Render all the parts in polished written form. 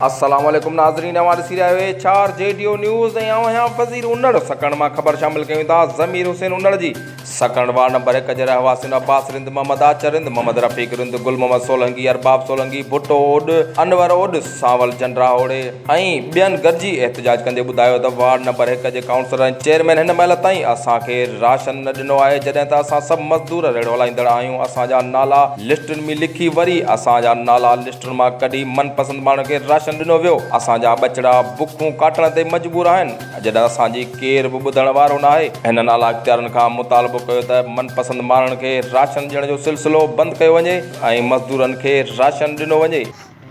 अस्सलाम वालेकुम नाज़रीन, हमारे सिरा HRJDO न्यूज़ ऐं यहाँ वज़ीर उन्नड़ सकंड मां ख़बर शामिल कयूं था। ज़मीर हुसैन उन्नड़ जी सकंड वार्ड नंबर 1 जे रहवासी अब्बास रिंद, मोहम्मद आचर रिंद, मोहम्मद रफ़ीक रिंद, गुल मोहम्मद सोलंकी, अरबाब सोलंकी, भुट्टो ओड, अनवर ओड, सावल चंद्रा ओड़े ऐं ॿियनि गॾिजी एहतजाज कंदे ॿुधायो त वार्ड नंबर 1 जे काउंसलर ऐं चेयरमैन हिन महिल ताईं असांखे राशन न ॾिनो आहे, जॾहिं त असां सभु मज़दूर रेड़ हलाईंदड़ आहियूं। असांजा नाला लिस्टुनि में लिखी वरी असांजा नाला लिस्टुनि मां कढी मनपसंद माण्हुनि खे राशन ॾिनो वियो। असांजा बचड़ा बुखूं काटण ते मजबूर आहिनि, जॾहिं असांजी केर बि ॿुधण वारो न आहे। हिननि आला इख़्तियारनि खां मुतालबो कयो त मनपसंद माण्हुनि खे राशन ॾियण जो सिलसिलो बंदि कयो वञे ऐं मज़दूरनि खे राशन ॾिनो वञे।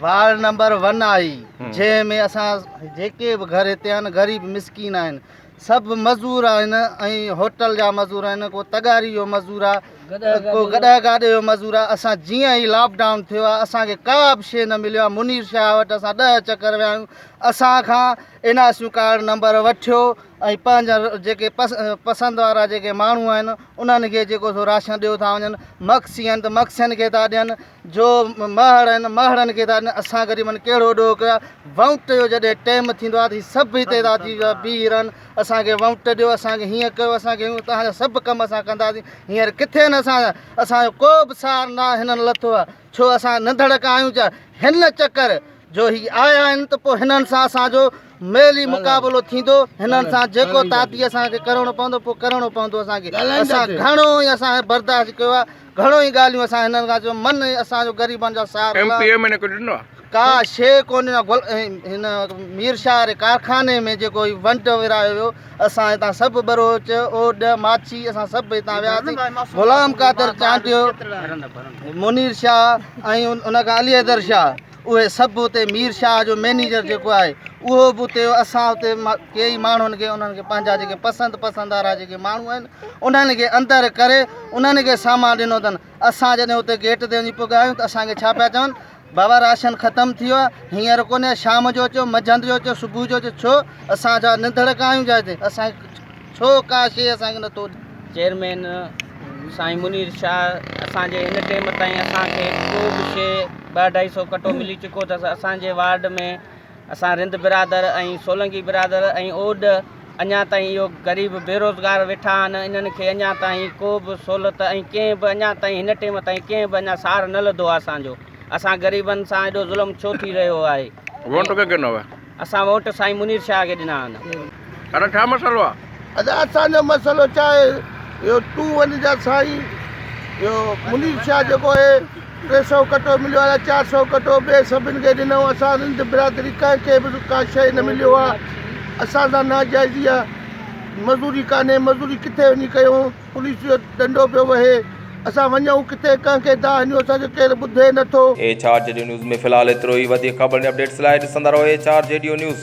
वार्ड नंबर 1 आई जंहिंमें असां जेके बि घर हिते आहिनि ग़रीब मिसकीन आहिनि, सभु मज़दूर आहिनि ऐं होटल जा मज़दूर आहिनि, को तगारी जो मज़दूर आहे, को गॾा गाॾे जो मज़दूर आहे। असां जीअं ई लॉकडाउन थियो आहे असांखे का बि शइ न मिलियो आहे। मुनीर शाह वटि असां 10 चकर विया आहियूं, असांखां NRC कार्ड नंबर वठियो ऐं पंहिंजा जेके पसंदि वारा जेके माण्हू आहिनि उन्हनि खे जेको सो राशन ॾियो था वञनि। मक्सी आहिनि त मक्सियुनि खे था ॾियनि, जो महड़ आहिनि महड़नि खे था ॾियनि। असां ग़रीबनि कहिड़ो ॾोह कयो आहे। वोट जो जॾहिं टाइम थींदो आहे त सभु हिते था थी बीह रहनि, असांखे वोट ॾियो, असांखे हीअं कयो, असांखे तव्हांजा सभु कम असां कंदासीं। हींअर किथे न असांजो को बि सार न हिननि लथो आहे। छो असां नंढड़क आहियूं छा? हिन चकर जो ही आया आहिनि त पोइ हिननि सां असांजो मेली मुक़ाबिलो थींदो। हिननि सां जेको ताती असांखे करिणो पवंदो पोइ करिणो पवंदो असांखे। असां घणो ई असां बर्दाश्त कयो आहे, घणो ई ॻाल्हियूं असां हिननि खां जो मन असांजो ग़रीबनि जा सार का शइ कोन्हे। हिन मीर शाह वारे कारखाने में जेको वंड विरायो वियो, असां हितां सभु बरोच ओड माछी असां सभु हितां वियासीं। ग़ुलाम कादर चांटियो, मुनीर शाह ऐं उनखां अली हैदर शाह, उहे सभु हुते मीर शाह जो मैनेजर जेको आहे उहो बि हुते। असां हुते कई माण्हुनि खे उन्हनि खे पंहिंजा जेके पसंदि वारा जेके माण्हू आहिनि उन्हनि खे अंदरि करे उन्हनि खे सामान ॾिनो अथनि। असां जॾहिं हुते गेट ते वञी पुगायूं त असांखे छा पिया चवनि, बाबा राशन ख़तमु थी वियो आहे, हींअर कोन्हे, शाम जो अचो, मंझंदि जो अचो, सुबुह जो अचो। छो? असांजा निंदड़क आहियूं छा हिते? असांखे छो का शइ असांखे नथो। चेयरमैन साईं मुनीर शाह असांजे हिन टाइम ताईं असांखे को बि शइ 200-250 कटो मिली चुको अथसि। असांजे वार्ड में असां रिंद बिरादर ऐं सोलंकी बिरादर ऐं ओड अञा ताईं इहो ग़रीब बेरोज़गार वेठा आहिनि। इन्हनि खे अञा ताईं को बि सहूलियत ऐं कंहिं बि अञा ताईं हिन टाइम ताईं कंहिं बि अञा सार न लधो आहे असांजो। असां ग़रीबनि सां एॾो ज़ुल्म छो थी रहियो आहे? असां वोट साईं मुनीर शाह खे ॾिना आहिनि। छा मसइलो आहे? असांजो मसइलो छा आहे? इहो 2-1 जा साईं इहो मुनीर शाह जेको आहे 300 कटो मिलियो आहे, 400 कटो ॿिए सभिनि खे ॾिनो। असां रिंद बिरादरी कंहिंखे बि का शइ न मिलियो आहे। असां सां नाजाइज़ी आहे, मज़दूरी कान्हे, मज़दूरी किथे वञी कयूं? पुलिस जो डंडो पियो वहे, असां वञूं किथे? कंहिंखे दा वञूं, असांजो केरु ॿुधे नथो। HRJDO न्यूज़ में फ़िलहालु एतिरो ई। वधीक ख़बर ऐं अपडेट्स लाइ ॾिसंदा रहो HRJDO न्यूज़।